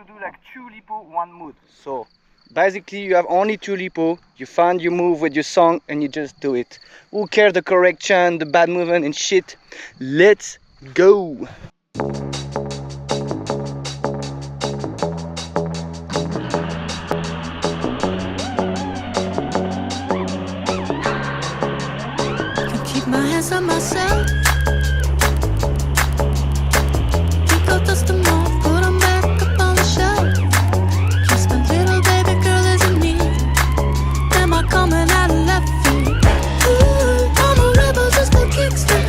to do like 2 lipo, 1 mood. So basically you have only 2 lipo, you find your move with your song and you just do it. Who cares the correction, the bad movement and shit? Let's go! My hands on myself. Pick up dust them off, put them back up on the shelf. Just my little baby girl isn't me. Am I coming out of left field? Ooh, I'm a rebel just for kicks now.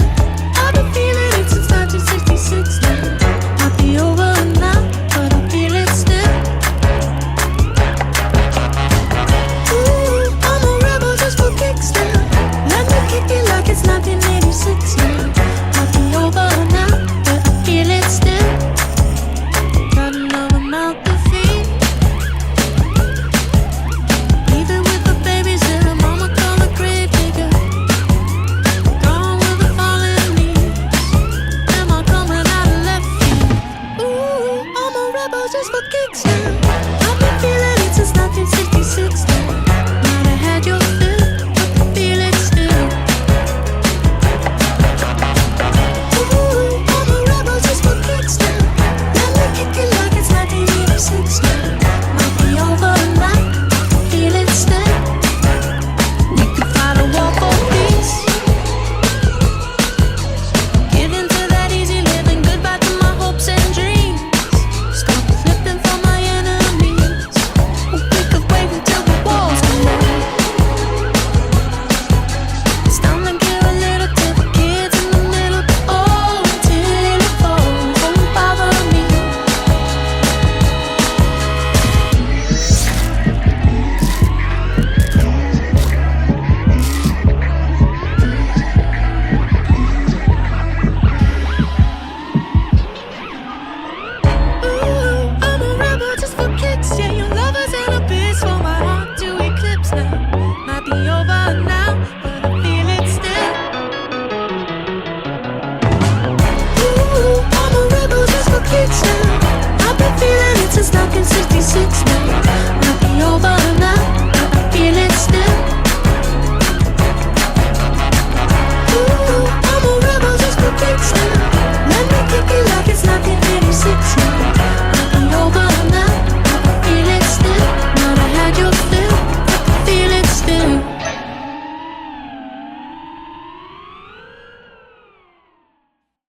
I've been feeling it since 1966 now. Might be over now, but I feel it still. Ooh, I'm a rebel just for kicks now. Let me kick it like it's 1986 now. Might be over now, but I feel it still. Got another mouth to feed. Even with the babies that her mama call a grave digger. Gone with the fallen leaves. Am I coming out of left field? Ooh, I'm a rebel just for kicks now.